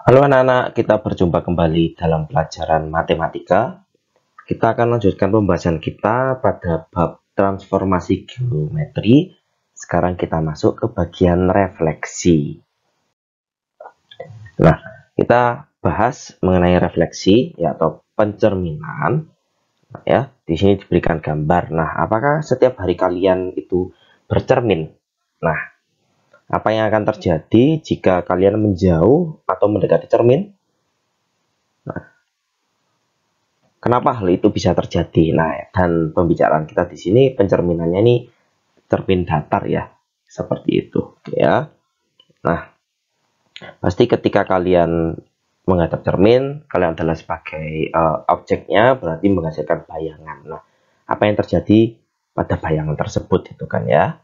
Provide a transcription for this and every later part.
Halo anak-anak, kita berjumpa kembali dalam pelajaran matematika. Kita akan lanjutkan pembahasan kita pada bab transformasi geometri. Sekarang kita masuk ke bagian refleksi. Nah, kita bahas mengenai refleksi atau pencerminan. Ya, di sini diberikan gambar. Nah, apakah setiap hari kalian itu bercermin? Nah, apa yang akan terjadi jika kalian menjauh atau mendekati cermin? Kenapa hal itu bisa terjadi? Nah, dan pembicaraan kita di sini pencerminannya ini cermin datar ya, seperti itu ya. Nah, pasti ketika kalian menghadap cermin, kalian adalah sebagai objeknya, berarti menghasilkan bayangan. Nah, apa yang terjadi pada bayangan tersebut itu kan ya?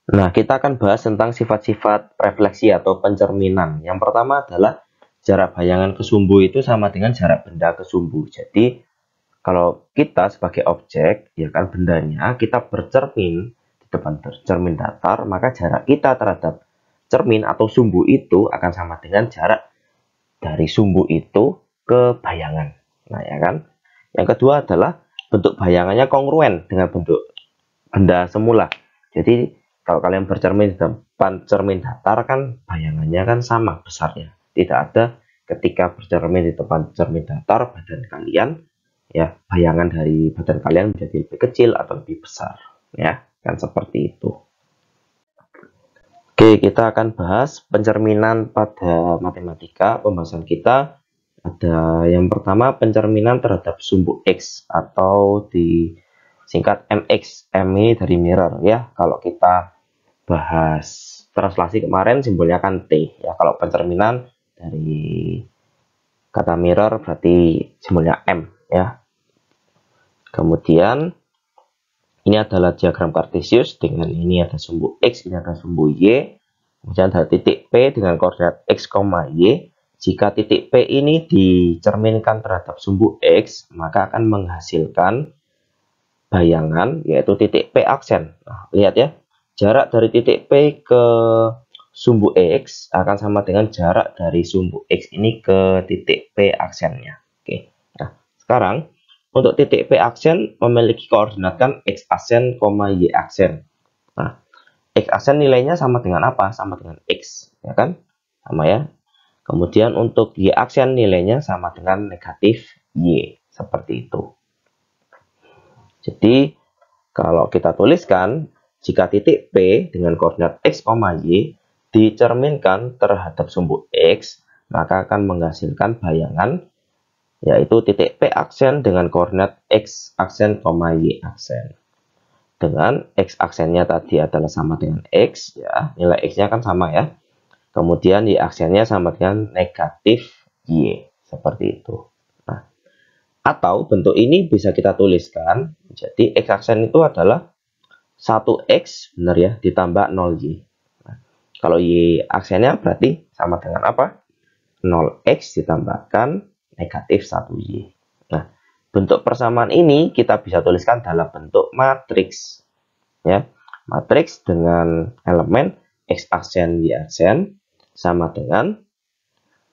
Nah, kita akan bahas tentang sifat-sifat refleksi atau pencerminan. Yang pertama adalah jarak bayangan ke sumbu itu sama dengan jarak benda ke sumbu. Jadi, kalau kita sebagai objek, ya kan bendanya, kita bercermin di depan cermin datar, maka jarak kita terhadap cermin atau sumbu itu akan sama dengan jarak dari sumbu itu ke bayangan. Nah, ya kan? Yang kedua adalah bentuk bayangannya kongruen dengan bentuk benda semula. Jadi, kalau kalian bercermin di depan cermin datar kan bayangannya kan sama besarnya. Tidak ada ketika bercermin di depan cermin datar badan kalian ya bayangan dari badan kalian menjadi lebih kecil atau lebih besar ya kan seperti itu. Oke, kita akan bahas pencerminan pada matematika. Pembahasan kita ada yang pertama pencerminan terhadap sumbu X atau disingkat MX. M ini dari mirror ya. Kalau kita bahas translasi kemarin simbolnya kan T ya. Kalau pencerminan dari kata mirror berarti simbolnya M ya. Kemudian ini adalah diagram Cartesius dengan ini ada sumbu X, ini ada sumbu Y. Kemudian ada titik P dengan koordinat X, Y. Jika titik P ini dicerminkan terhadap sumbu X, maka akan menghasilkan bayangan yaitu titik P aksen. Nah, lihat ya, jarak dari titik P ke sumbu X akan sama dengan jarak dari sumbu X ini ke titik P aksennya. Oke. Nah, sekarang untuk titik P aksen memiliki koordinat kan X aksen, Y aksen. Nah, X aksen nilainya sama dengan apa? Sama dengan X, ya kan? Sama ya. Kemudian untuk Y aksen nilainya sama dengan negatif Y. Seperti itu. Jadi, kalau kita tuliskan, jika titik P dengan koordinat X, Y dicerminkan terhadap sumbu X, maka akan menghasilkan bayangan yaitu titik P aksen dengan koordinat X aksen, Y aksen. Dengan X aksennya tadi adalah sama dengan X, ya nilai X-nya kan sama ya. Kemudian Y aksennya sama dengan negatif Y, seperti itu. Nah, atau bentuk ini bisa kita tuliskan, jadi X aksen itu adalah 1X, benar ya, ditambah 0Y. Nah, kalau Y aksennya berarti sama dengan apa? 0X ditambahkan negatif 1Y. Nah, bentuk persamaan ini kita bisa tuliskan dalam bentuk matriks. Ya, matriks dengan elemen X aksen, Y aksen sama dengan,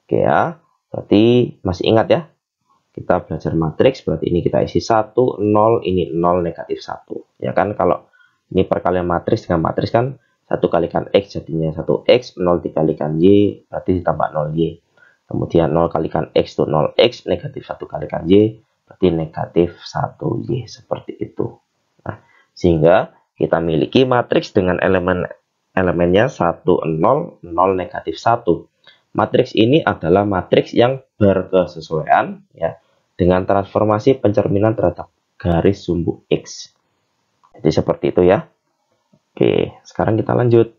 oke ya, berarti masih ingat ya, kita belajar matriks, berarti ini kita isi 1, 0, ini 0, negatif 1. Ya kan, kalau ini perkalian matriks dengan matriks kan, 1 kalikan X jadinya 1X, 0 dikalikan Y, berarti ditambah 0Y. Kemudian 0 kalikan X itu 0X, negatif 1 kalikan Y, berarti negatif 1Y, seperti itu. Nah, sehingga kita miliki matriks dengan elemennya 1, 0, 0, negatif 1. Matriks ini adalah matriks yang berkesesuaian ya, dengan transformasi pencerminan terhadap garis sumbu X. Jadi seperti itu ya. Oke, sekarang kita lanjut.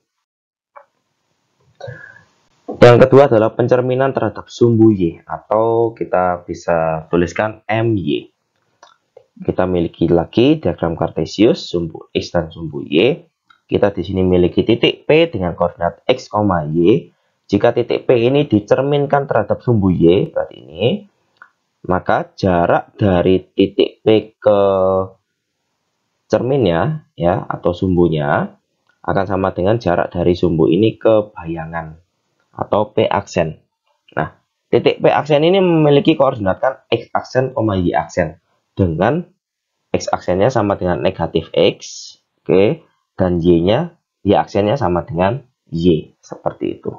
Yang kedua adalah pencerminan terhadap sumbu Y, atau kita bisa tuliskan MY. Kita miliki lagi diagram Cartesius, sumbu X dan sumbu Y. Kita di sini memiliki titik P dengan koordinat X, Y. Jika titik P ini dicerminkan terhadap sumbu Y, berarti ini, maka jarak dari titik P ke cerminnya, ya, atau sumbunya, akan sama dengan jarak dari sumbu ini ke bayangan. atau P aksen. Nah, titik P aksen ini memiliki koordinat kan X aksen, Y aksen. Dengan X aksennya sama dengan negatif X, oke, dan Y-nya, Y aksennya sama dengan Y, seperti itu.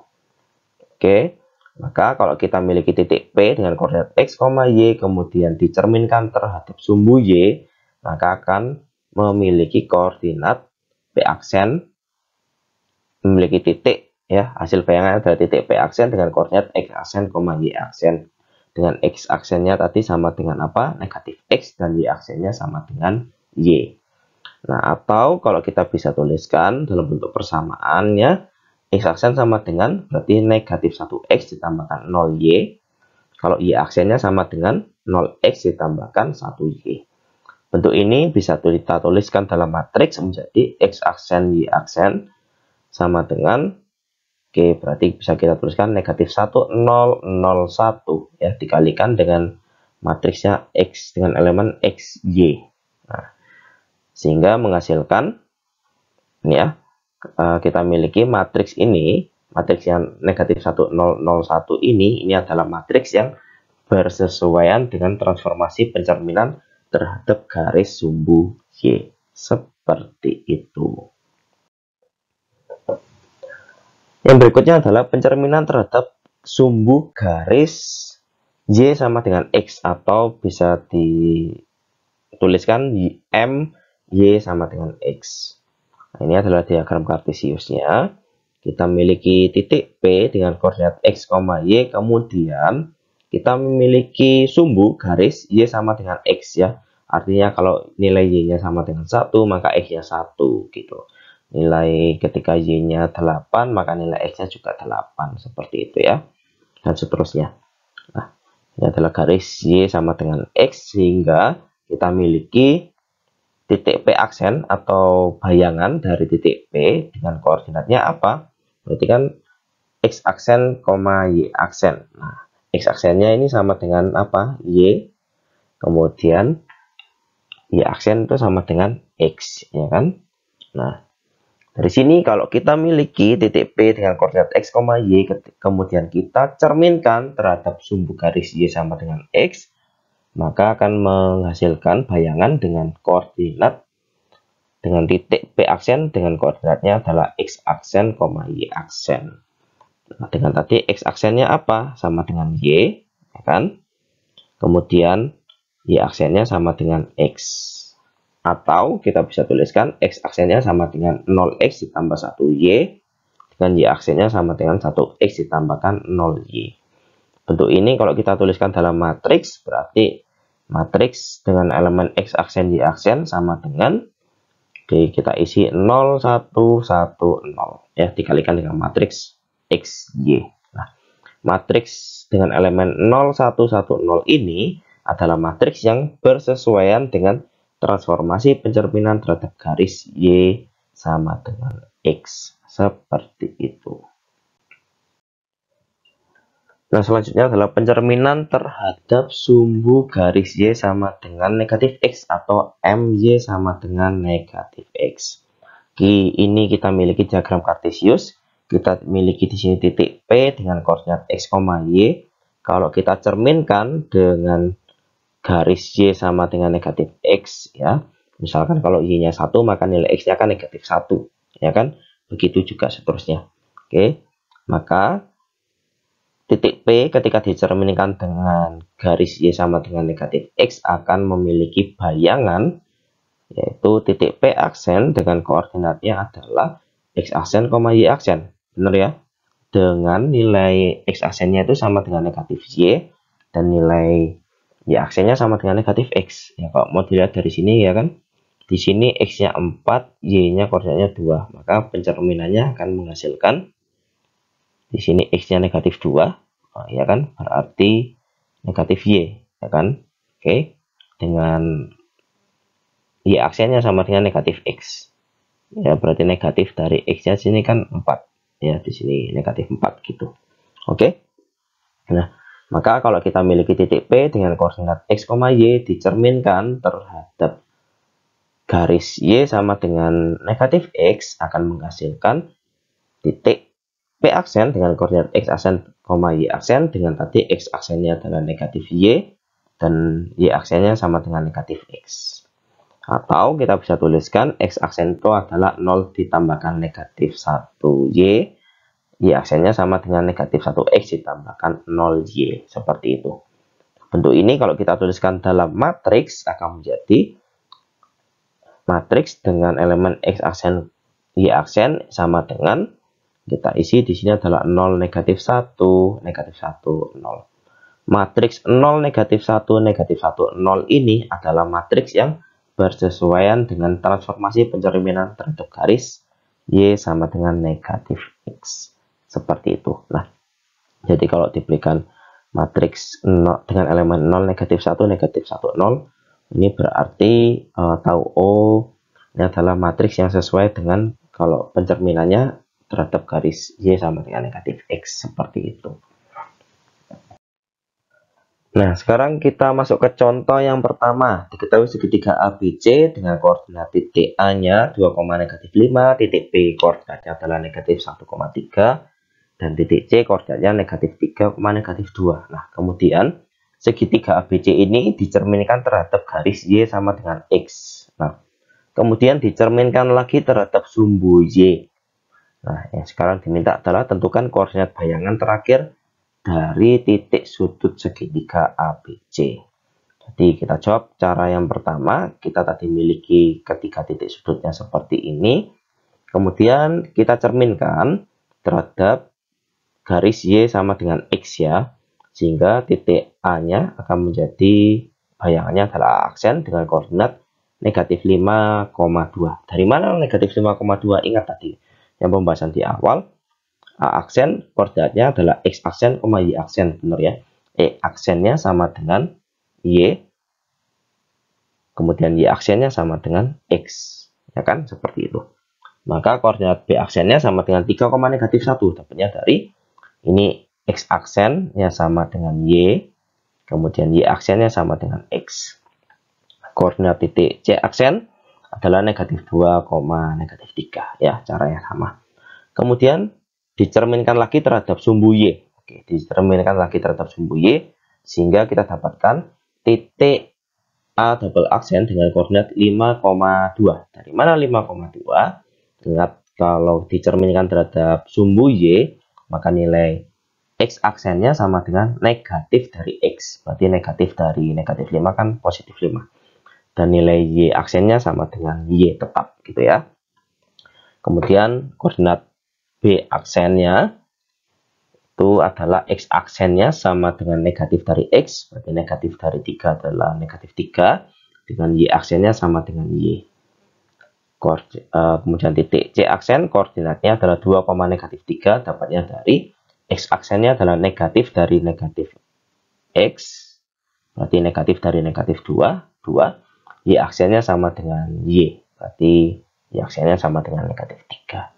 Oke, maka kalau kita memiliki titik P dengan koordinat X, Y, kemudian dicerminkan terhadap sumbu Y, maka akan memiliki koordinat P aksen, memiliki titik, ya, hasil bayangan adalah titik P aksen dengan koordinat X aksen, Y aksen. Dengan X aksennya tadi sama dengan apa? Negatif X, dan Y aksennya sama dengan Y. Nah, atau kalau kita bisa tuliskan dalam bentuk persamaannya, X aksen sama dengan berarti negatif 1X ditambahkan 0Y. Kalau Y aksennya sama dengan 0X ditambahkan 1Y. Bentuk ini bisa kita tuliskan dalam matriks menjadi X aksen, Y aksen sama dengan, oke, berarti bisa kita tuliskan negatif 1, 0, 0, 1. Ya, dikalikan dengan matriksnya X dengan elemen XY. Nah, sehingga menghasilkan, ini ya, kita miliki matriks ini, matriks yang negatif 1, 0, 0, 1 ini adalah matriks yang bersesuaian dengan transformasi pencerminan terhadap garis sumbu Y. Seperti itu. Yang berikutnya adalah pencerminan terhadap sumbu garis Y sama dengan X, atau bisa dituliskan M Y sama dengan X. Nah, ini adalah diagram kartesiusnya. Kita memiliki titik P dengan koordinat X, Y, kemudian kita memiliki sumbu garis Y sama dengan X, ya. Artinya kalau nilai Y-nya sama dengan 1, maka X-nya 1 gitu. Nilai ketika Y-nya 8, maka nilai X-nya juga 8. Seperti itu, ya. Dan seterusnya. Nah, ini adalah garis Y sama dengan X, sehingga kita miliki titik P aksen atau bayangan dari titik P dengan koordinatnya apa? Berarti kan X aksen, Y aksen. Nah, X aksennya ini sama dengan apa? Y. Kemudian Y aksen itu sama dengan X, ya kan? Nah, dari sini kalau kita miliki titik P dengan koordinat X, Y, kemudian kita cerminkan terhadap sumbu garis Y sama dengan X, maka akan menghasilkan bayangan dengan koordinat dengan titik P aksen dengan koordinatnya adalah X aksen, Y aksen. Nah, dengan tadi X aksennya apa? Sama dengan Y, ya kan? Kemudian Y aksennya sama dengan X. Atau kita bisa tuliskan X aksennya sama dengan 0X ditambah 1Y, dan Y aksennya sama dengan 1X ditambahkan 0Y. Bentuk ini kalau kita tuliskan dalam matriks, berarti matriks dengan elemen X aksen, Y aksen sama dengan, oke, kita isi 0, 1, 1, 0. Ya, dikalikan dengan matriks XY. Nah, matriks dengan elemen 0, 1, 1, 0 ini adalah matriks yang bersesuaian dengan transformasi pencerminan terhadap garis Y sama dengan X. Seperti itu. Nah, selanjutnya adalah pencerminan terhadap sumbu garis Y sama dengan negatif X atau MY sama dengan negatif X. Ini kita miliki diagram kartesius. Kita miliki di sini titik P dengan koordinat X, Y. Kalau kita cerminkan dengan garis Y sama dengan negatif X, ya. Misalkan kalau Y-nya 1, maka nilai X-nya kan negatif 1, ya kan? Begitu juga seterusnya. Oke. Maka titik P ketika dicerminkan dengan garis Y sama dengan negatif X akan memiliki bayangan, yaitu titik P aksen dengan koordinatnya adalah X aksen, Y aksen. Benar ya? Dengan nilai X aksennya itu sama dengan negatif Y, dan nilai Y aksennya sama dengan negatif X. Ya, kalau mau dilihat dari sini, ya kan? Di sini X-nya 4, Y-nya koordinatnya 2. Maka pencerminannya akan menghasilkan di sini X-nya negatif 2. Nah, ya kan? Berarti negatif Y, ya kan? Oke. Dengan Y aksennya sama dengan negatif X. Ya, berarti negatif dari X-nya sini kan 4. Ya, di sini negatif 4 gitu. Oke. Nah, maka kalau kita miliki titik P dengan koordinat X, Y dicerminkan terhadap garis Y sama dengan negatif X akan menghasilkan titik P P aksen dengan koordinat X aksen, Y aksen dengan tadi X aksennya adalah negatif Y dan Y aksennya sama dengan negatif X. Atau kita bisa tuliskan X aksen itu adalah 0 ditambahkan negatif 1Y, Y aksennya sama dengan negatif 1X ditambahkan 0Y, seperti itu. Bentuk ini kalau kita tuliskan dalam matriks akan menjadi matriks dengan elemen X aksen, Y aksen sama dengan kita isi di sini adalah 0, negatif 1, negatif 1, 0. Matriks 0, negatif 1, negatif 1, 0 ini adalah matriks yang bersesuaian dengan transformasi pencerminan terhadap garis Y sama dengan negatif X. Seperti itu. Nah, jadi kalau diberikan matriks 0, dengan elemen 0, negatif 1, negatif 1, 0, ini berarti tahu ini adalah matriks yang sesuai dengan kalau pencerminannya terhadap garis Y sama dengan negatif X, seperti itu. Nah, sekarang kita masuk ke contoh yang pertama. Diketahui segitiga ABC dengan koordinat titik A-nya 2, negatif 5, titik B koordinatnya adalah negatif 1,3, dan titik C koordinatnya negatif 3, negatif 2. Nah, kemudian segitiga ABC ini dicerminkan terhadap garis Y sama dengan X. Nah, kemudian dicerminkan lagi terhadap sumbu Y. Nah, yang sekarang diminta adalah tentukan koordinat bayangan terakhir dari titik sudut segitiga ABC. Jadi kita jawab cara yang pertama, kita tadi miliki ketiga titik sudutnya seperti ini. Kemudian kita cerminkan terhadap garis Y sama dengan X ya. Sehingga titik A-nya akan menjadi bayangannya adalah aksen dengan koordinat negatif 5,2. Dari mana negatif 5,2? Ingat tadi yang pembahasan di awal. A aksen koordinatnya adalah X aksen, Y aksen, benar ya. E aksennya sama dengan Y, kemudian Y aksennya sama dengan X, ya kan, seperti itu. Maka koordinat B aksennya sama dengan 3, negatif 1, dapatnya dari ini X aksennya sama dengan Y, kemudian Y aksennya sama dengan X. Koordinat titik C aksen adalah negatif 2, negatif 3, ya, caranya sama. Kemudian dicerminkan lagi terhadap sumbu Y. Oke, dicerminkan lagi terhadap sumbu Y, sehingga kita dapatkan titik A double aksen dengan koordinat 5,2. Dari mana 5,2? Ingat, kalau dicerminkan terhadap sumbu Y, maka nilai X aksennya sama dengan negatif dari X. Berarti negatif dari negatif 5 kan positif 5. Dan nilai Y aksennya sama dengan Y tetap, gitu ya. Kemudian koordinat B aksennya itu adalah X aksennya sama dengan negatif dari X, berarti negatif dari 3 adalah negatif 3, dengan Y aksennya sama dengan Y. Kemudian titik C aksen koordinatnya adalah 2, negatif 3, dapatnya dari X aksennya adalah negatif dari negatif X, berarti negatif dari negatif 2, Y aksennya sama dengan Y, berarti Y aksennya sama dengan negatif 3.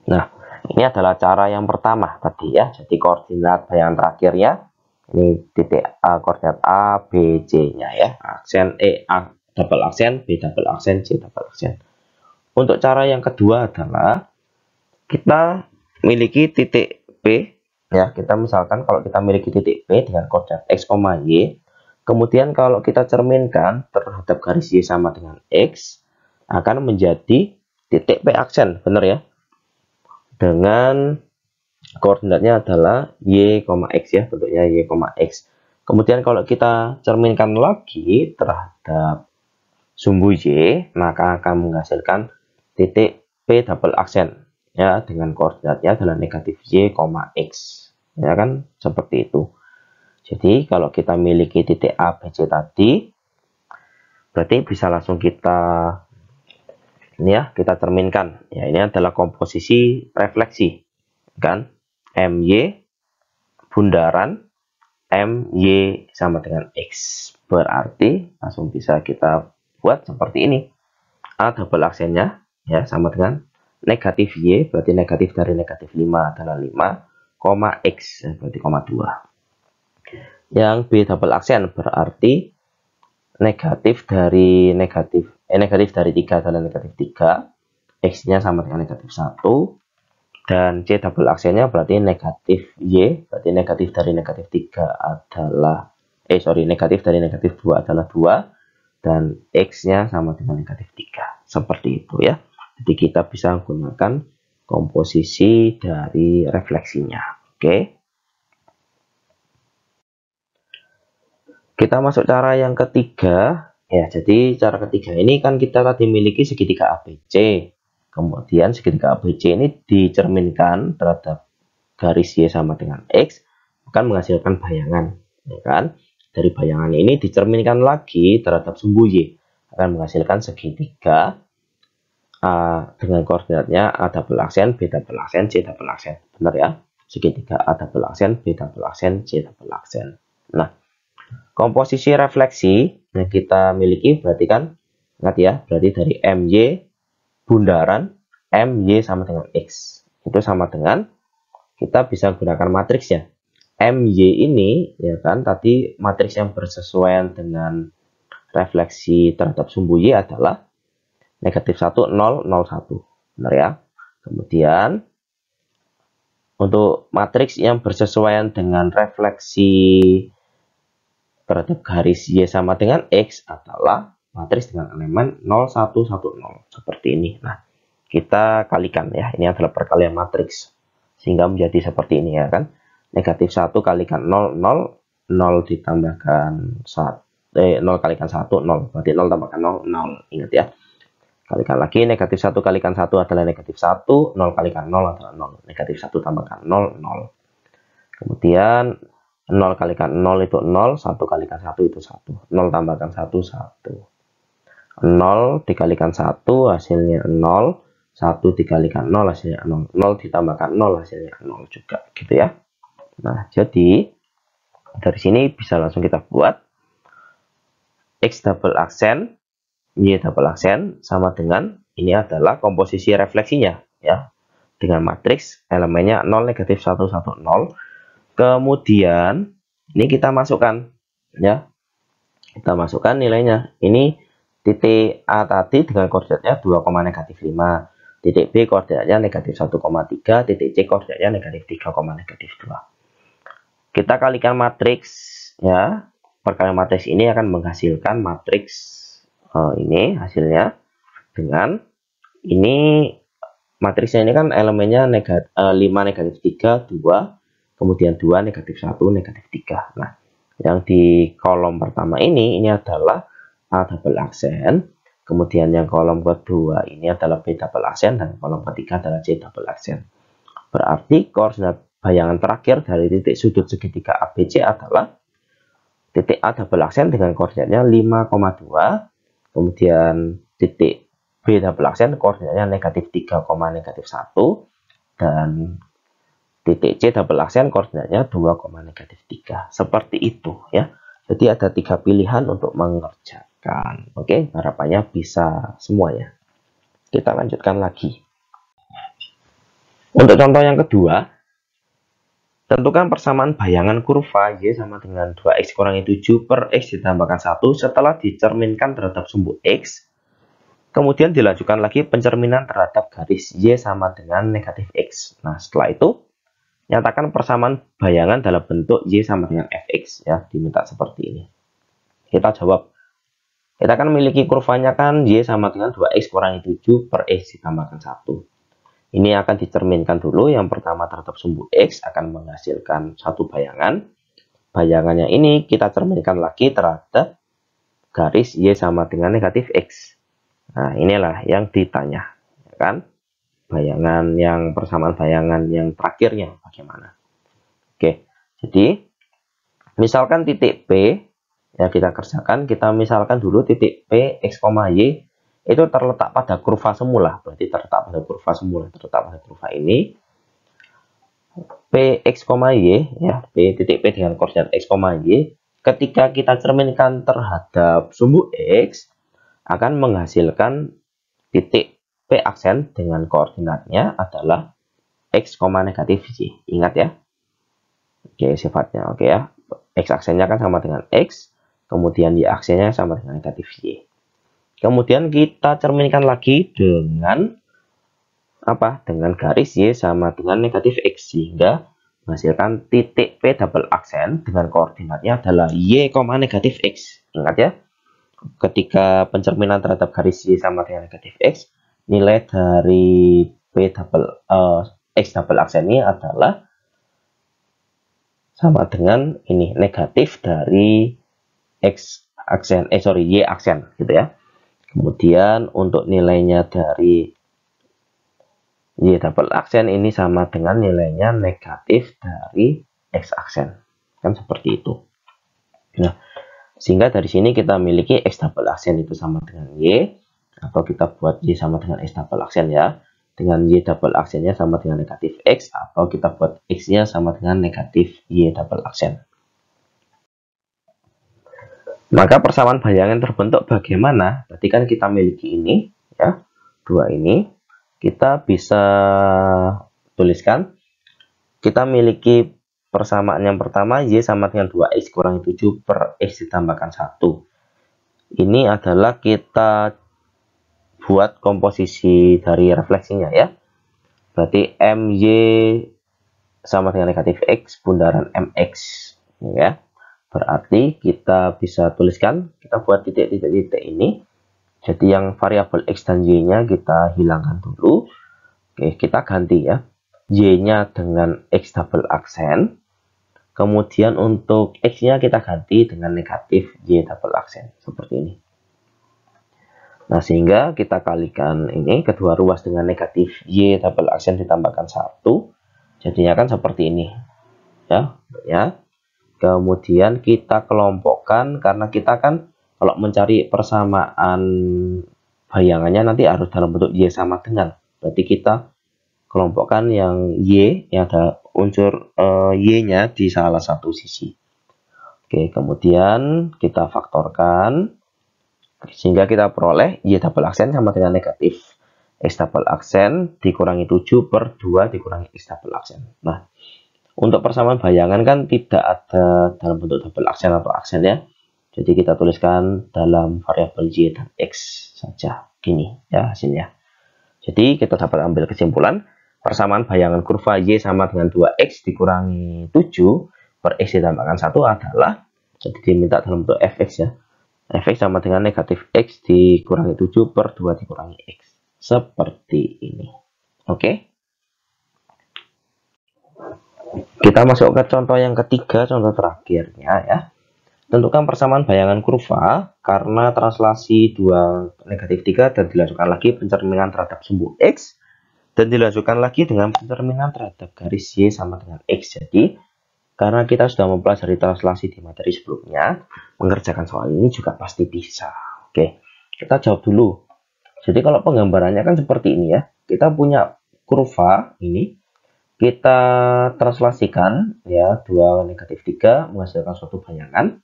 Nah, ini adalah cara yang pertama tadi ya. Jadi koordinat bayangan terakhirnya ini titik A, koordinat A, B, C-nya ya. Aksen E, A double aksen, B double aksen, C double aksen. Untuk cara yang kedua adalah kita miliki titik P ya. Kita misalkan kalau kita miliki titik P dengan koordinat X, Y, kemudian kalau kita cerminkan terhadap garis Y sama dengan X, akan menjadi titik P aksen, benar ya? Dengan koordinatnya adalah Y, X ya, bentuknya Y, X. Kemudian kalau kita cerminkan lagi terhadap sumbu Y, maka akan menghasilkan titik P double aksen ya, dengan koordinatnya adalah negatif Y, X. Ya kan, seperti itu. Jadi kalau kita miliki titik A, B, C tadi, berarti bisa langsung kita ini ya, kita cerminkan. Ya, ini adalah komposisi refleksi. Kan? MY bundaran MY sama dengan X. Berarti langsung bisa kita buat seperti ini. A double aksennya ya sama dengan negatif Y, berarti negatif dari negatif 5 adalah 5, X berarti 2. Yang B double aksen berarti negatif dari negatif dari 3 adalah negatif 3, X-nya sama dengan negatif 1, Dan C double aksennya berarti negatif Y, berarti negatif dari negatif 3 adalah, negatif dari negatif 2 adalah 2, dan X-nya sama dengan negatif 3. Seperti itu ya. Jadi kita bisa menggunakan komposisi dari refleksinya. Oke. Kita masuk cara yang ketiga. Ya, jadi cara ketiga ini kan kita tadi memiliki segitiga ABC. Kemudian segitiga ABC ini dicerminkan terhadap garis Y sama dengan X, akan menghasilkan bayangan. Ya kan? Dari bayangan ini dicerminkan lagi terhadap sumbu Y, akan menghasilkan segitiga dengan koordinatnya A double aksen, B double aksen, C double aksen. Benar ya? Segitiga A double aksen, B double aksen, C double aksen. Nah, komposisi refleksi yang kita miliki berarti kan, ingat ya, berarti dari MY bundaran MY sama dengan X. Itu sama dengan, kita bisa gunakan matriksnya. MY ini ya kan, tadi matriks yang bersesuaian dengan refleksi terhadap sumbu Y adalah negatif 1, 0, 0, 1. Benar ya? Kemudian untuk matriks yang bersesuaian dengan refleksi terhadap garis Y sama dengan X adalah matriks dengan elemen 0, 1, 1, 0. Seperti ini. Nah, kita kalikan ya. Ini adalah perkalian matriks. Sehingga menjadi seperti ini ya kan. Negatif 1 kalikan 0, 0. 0 ditambahkan 1. 0 kalikan 1, 0. Berarti 0 tambahkan 0, 0. Ingat ya. Kalikan lagi, negatif 1 kalikan 1 adalah negatif 1. 0 kalikan 0 adalah 0. Negatif 1 tambahkan 0, 0. Kemudian 0 kalikan 0 itu 0, 1 kalikan 1 itu 1. 0 tambahkan 1, 1. 0 dikalikan 1 hasilnya 0. 1 dikalikan 0 hasilnya 0. 0 ditambahkan 0 hasilnya 0 juga. Gitu ya. Nah, jadi dari sini bisa langsung kita buat X double aksen, Y double aksen sama dengan, ini adalah komposisi refleksinya ya. Dengan matriks elemennya 0, negatif 1, 1, 0. Kemudian ini kita masukkan ya. Kita masukkan nilainya. Ini titik A tadi dengan koordinatnya 2, negatif 5. Titik B koordinatnya negatif 1,3. Titik C koordinatnya negatif 3, negatif 2. Kita kalikan matriks ya. Perkalian matriks ini akan menghasilkan matriks ini hasilnya dengan ini, matriksnya ini kan elemennya 5, negatif 3, 2, kemudian 2, negatif 1, negatif 3. Nah, yang di kolom pertama ini adalah A double aksen, kemudian yang kolom kedua ini adalah B double aksen, dan kolom ketiga adalah C double aksen. Berarti koordinat bayangan terakhir dari titik sudut segitiga ABC adalah titik A double aksen dengan koordinatnya 5,2, kemudian titik B double aksen koordinatnya negatif 3, negatif 1, dan titik C double aksen koordinatnya 2, negatif 3. Seperti itu ya. Jadi ada 3 pilihan untuk mengerjakan. Oke, harapannya bisa semua ya. Kita lanjutkan lagi. Untuk contoh yang kedua, tentukan persamaan bayangan kurva Y sama dengan 2X kurangi 7 per X ditambahkan 1 setelah dicerminkan terhadap sumbu X. Kemudian dilanjutkan lagi pencerminan terhadap garis Y sama dengan negatif X. Nah, setelah itu, nyatakan persamaan bayangan dalam bentuk Y sama dengan Fx. Ya, diminta seperti ini. Kita jawab. Kita akan memiliki kurvanya kan Y sama dengan 2X kurangi 7 per X ditambahkan 1. Ini akan dicerminkan dulu. Yang pertama terhadap sumbu X akan menghasilkan satu bayangan. Bayangannya ini kita cerminkan lagi terhadap garis Y sama dengan negatif X. Nah, inilah yang ditanya. Ya kan? Bayangan yang persamaan bayangan yang terakhirnya bagaimana? Oke, jadi misalkan titik P, ya kita kerjakan. Kita misalkan dulu titik P, X, Y itu terletak pada kurva semula, berarti terletak pada kurva semula, terletak pada kurva ini P, X, Y, ya, P, titik P dengan koordinat X, Y, ketika kita cerminkan terhadap sumbu X, akan menghasilkan titik P aksen dengan koordinatnya adalah X, negatif Y. Ingat ya. Oke, sifatnya, oke ya. X aksennya kan sama dengan X, kemudian Y aksennya sama dengan negatif Y. Kemudian kita cerminkan lagi dengan apa? Dengan garis Y sama dengan negatif X, sehingga menghasilkan titik P double aksen dengan koordinatnya adalah Y, negatif X. Ingat ya, ketika pencerminan terhadap garis Y sama dengan negatif X, nilai dari X double aksen ini adalah sama dengan ini, negatif dari Y aksen gitu ya. Kemudian untuk nilainya dari Y double aksen ini sama dengan nilainya negatif dari X aksen. Kan seperti itu. Nah, sehingga dari sini kita miliki X double aksen itu sama dengan Y, atau kita buat Y sama dengan X double aksen ya. Dengan Y double aksennya sama dengan negatif X, atau kita buat X-nya sama dengan negatif Y double aksen. Maka persamaan bayangan terbentuk bagaimana? Berarti kan kita miliki ini, ya, dua ini. Kita bisa tuliskan, kita miliki persamaan yang pertama, Y sama dengan 2X kurangi 7 per X ditambahkan 1. Ini adalah kita buat komposisi dari refleksinya ya. Berarti MY sama dengan negatif X bundaran MX, ya. Berarti kita bisa tuliskan, kita buat titik-titik ini. Jadi yang variabel X dan Y-nya kita hilangkan dulu. Oke, kita ganti ya. Y-nya dengan X double aksen. Kemudian untuk X-nya kita ganti dengan negatif Y double aksen. Seperti ini. Nah, sehingga kita kalikan ini, kedua ruas dengan negatif Y double aksen ditambahkan 1. Jadinya kan seperti ini. Ya. Kemudian kita kelompokkan, karena kita kan kalau mencari persamaan bayangannya nanti harus dalam bentuk Y sama dengan. Berarti kita kelompokkan yang Y, yang ada unsur Y-nya di salah satu sisi. Oke, kemudian kita faktorkan, sehingga kita peroleh Y double aksen sama dengan negatif X double aksen dikurangi 7 per 2 dikurangi X double aksen. Nah, untuk persamaan bayangan kan tidak ada dalam bentuk double aksen atau aksen ya. Jadi kita tuliskan dalam variabel Y dan X saja. Gini ya hasilnya. Jadi kita dapat ambil kesimpulan, persamaan bayangan kurva Y sama dengan 2X dikurangi 7 per X ditambahkan 1 adalah, jadi diminta dalam bentuk Fx ya. Fx sama dengan negatif X dikurangi 7 per 2 dikurangi X. Seperti ini. Oke. Kita masuk ke contoh yang ketiga, contoh terakhirnya ya. Tentukan persamaan bayangan kurva karena translasi 2 negatif 3 dan dilanjutkan lagi pencerminan terhadap sumbu X dan dilanjutkan lagi dengan pencerminan terhadap garis Y sama dengan X. Jadi karena kita sudah mempelajari translasi di materi sebelumnya, mengerjakan soal ini juga pasti bisa. Oke, kita jawab dulu. Jadi kalau penggambarannya kan seperti ini ya. Kita punya kurva ini, kita translasikan ya, 2 negatif 3 menghasilkan suatu bayangan.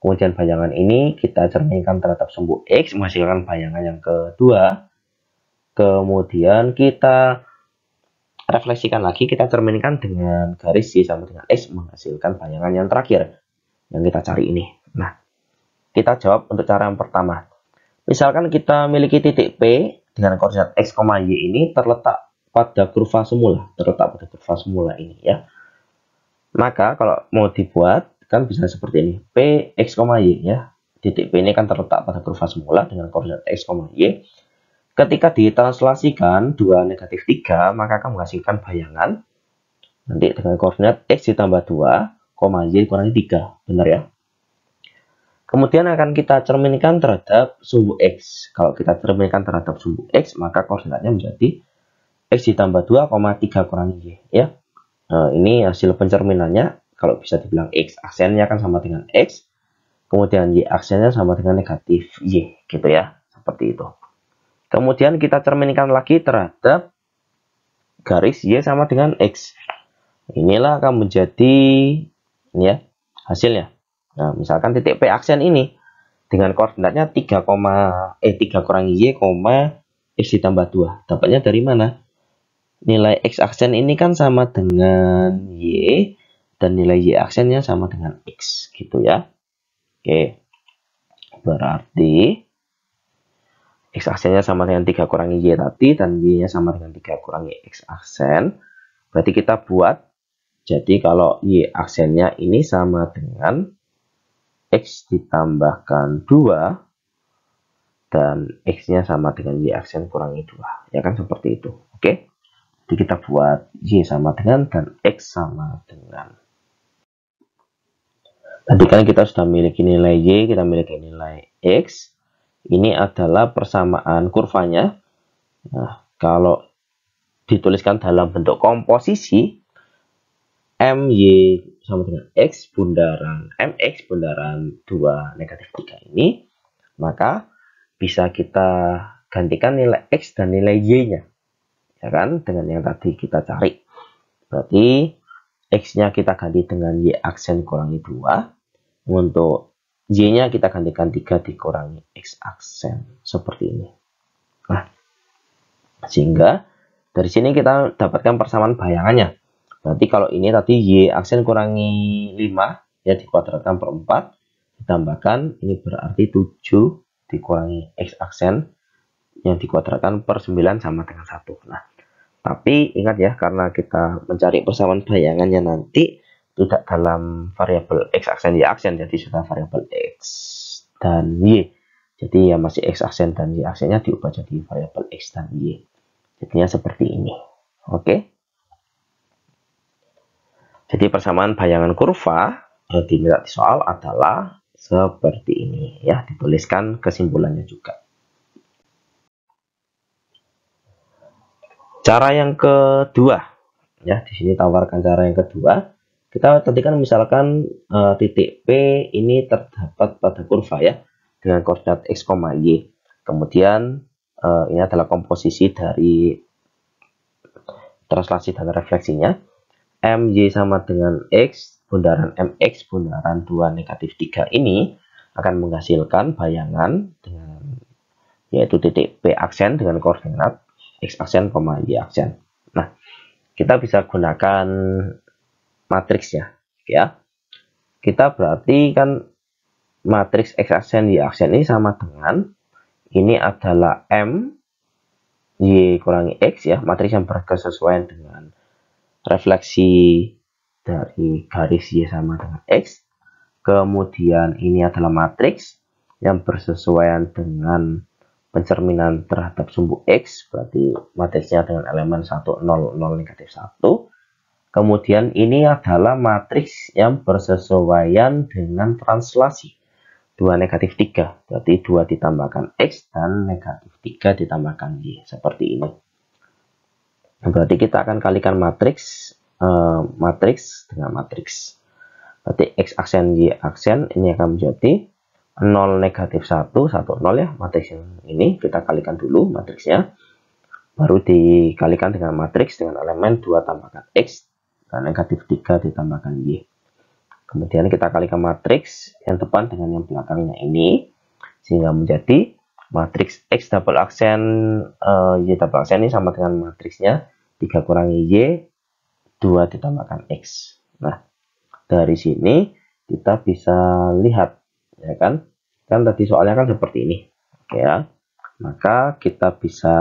Kemudian bayangan ini kita cerminkan terhadap sumbu X menghasilkan bayangan yang kedua. Kemudian kita refleksikan lagi, kita cerminkan dengan garis Y sama dengan X menghasilkan bayangan yang terakhir yang kita cari ini. Nah, kita jawab untuk cara yang pertama. Misalkan kita miliki titik P dengan koordinat X, Y ini terletak pada kurva semula, ini ya. Maka kalau mau dibuat kan bisa seperti ini, P, X, Y ya. Titik P ini kan terletak pada kurva semula dengan koordinat X, Y. Ketika ditranslasikan 2 negatif 3, maka akan menghasilkan bayangan nanti dengan koordinat X ditambah 2, Y dikurangi 3. Benar ya? Kemudian akan kita cerminkan terhadap sumbu X. Kalau kita cerminkan terhadap sumbu X, maka koordinatnya menjadi X ditambah 2, 3 kurangi Y. Ya. Nah, ini hasil pencerminannya. Kalau bisa dibilang X aksennya kan sama dengan X. Kemudian Y aksennya sama dengan negatif Y. Gitu ya. Seperti itu. Kemudian kita cerminkan lagi terhadap garis Y sama dengan X. Inilah akan menjadi ini ya, hasilnya. Nah, misalkan titik P aksen ini dengan koordinatnya 3 kurangi Y, X ditambah 2. Dapatnya dari mana? Nilai X aksen ini kan sama dengan Y, dan nilai Y aksennya sama dengan X, gitu ya. Oke. Berarti X aksennya sama dengan 3 kurangi Y tadi, dan Y-nya sama dengan 3 kurangi X aksen. Berarti kita buat, jadi kalau Y aksennya ini sama dengan X ditambahkan 2, dan X-nya sama dengan Y aksen kurangi 2. Ya kan, seperti itu. Oke. Jadi kita buat Y sama dengan dan X sama dengan. Tadi kan kita sudah memiliki nilai Y, kita memiliki nilai X. Ini adalah persamaan kurvanya. Nah, kalau dituliskan dalam bentuk komposisi, MY sama dengan X bundaran MX bundaran 2 negatif 3 ini, maka bisa kita gantikan nilai X dan nilai Y-nya, ya kan, dengan yang tadi kita cari. Berarti X-nya kita ganti dengan Y aksen kurangi 2, untuk Y-nya kita gantikan 3 dikurangi X aksen, seperti ini. Nah, sehingga dari sini kita dapatkan persamaan bayangannya. Berarti kalau ini tadi Y aksen kurangi 5, ya dikuadratkan per 4, ditambahkan, ini berarti 7 dikurangi X aksen yang dikuadratkan per 9 sama dengan 1. Nah, tapi ingat ya, karena kita mencari persamaan bayangannya nanti tidak dalam variabel X aksen Y aksen, jadi sudah variabel X dan Y. Jadi ya masih X aksen dan Y aksennya diubah jadi variabel X dan Y. Jadinya seperti ini. Oke. Jadi persamaan bayangan kurva yang diminta di soal adalah seperti ini, ya, dituliskan kesimpulannya juga. Cara yang kedua, ya, di sini tawarkan cara yang kedua. Kita tadi kan misalkan titik P ini terdapat pada kurva, ya, dengan koordinat X, Y. Kemudian ini adalah komposisi dari translasi dan refleksinya. MY sama dengan X bundaran MX bundaran 2 negatif 3 ini akan menghasilkan bayangan dengan, yaitu titik P aksen dengan koordinat X aksen, Y aksen. Nah, kita bisa gunakan matriks ya. Kita berarti kan matriks X aksen Y aksen ini sama dengan, ini adalah M Y kurangi X, ya, matriks yang berkesesuaian dengan refleksi dari garis Y sama dengan X. Kemudian ini adalah matriks yang bersesuaian dengan pencerminan terhadap sumbu X, berarti matriksnya dengan elemen 1, 0, 0, negatif 1. Kemudian ini adalah matriks yang bersesuaian dengan translasi 2 negatif 3, berarti 2 ditambahkan X dan negatif 3 ditambahkan Y, seperti ini. Berarti kita akan kalikan matriks dengan matriks. Berarti X aksen Y aksen ini akan menjadi 0 negatif 1, 1, 0, ya. Matriks ini kita kalikan dulu matriksnya. Baru dikalikan dengan matriks dengan elemen 2 tambahkan X dan negatif 3 ditambahkan Y. Kemudian kita kalikan matriks yang depan dengan yang belakangnya ini, sehingga menjadi matriks X double aksen Y double aksen ini sama dengan matriksnya 3 kurangi Y 2 ditambahkan X. Nah, dari sini kita bisa lihat, ya kan? Kan tadi soalnya kan seperti ini. Oke, ya. Maka kita bisa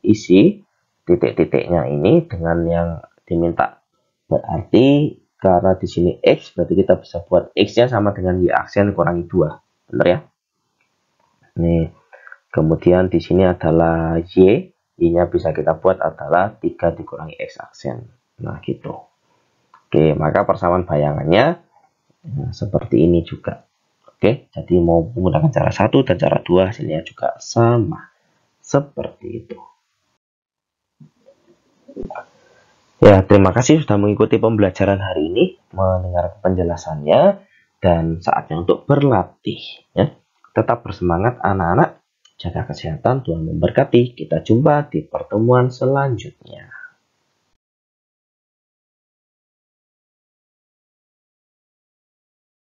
isi titik-titiknya ini dengan yang diminta. Berarti karena di sini X, berarti kita bisa buat X-nya sama dengan Y aksen kurangi 2. Benar ya? Nih. Kemudian di sini adalah Y. Y-nya bisa kita buat adalah 3 dikurangi X aksen. Nah, gitu. Oke, maka persamaan bayangannya seperti ini juga. Oke, jadi mau menggunakan cara 1 dan cara 2 hasilnya juga sama. Seperti itu. Ya, terima kasih sudah mengikuti pembelajaran hari ini, mendengarkan penjelasannya, dan saatnya untuk berlatih. Ya. Tetap bersemangat anak-anak, jaga kesehatan, Tuhan memberkati. Kita jumpa di pertemuan selanjutnya.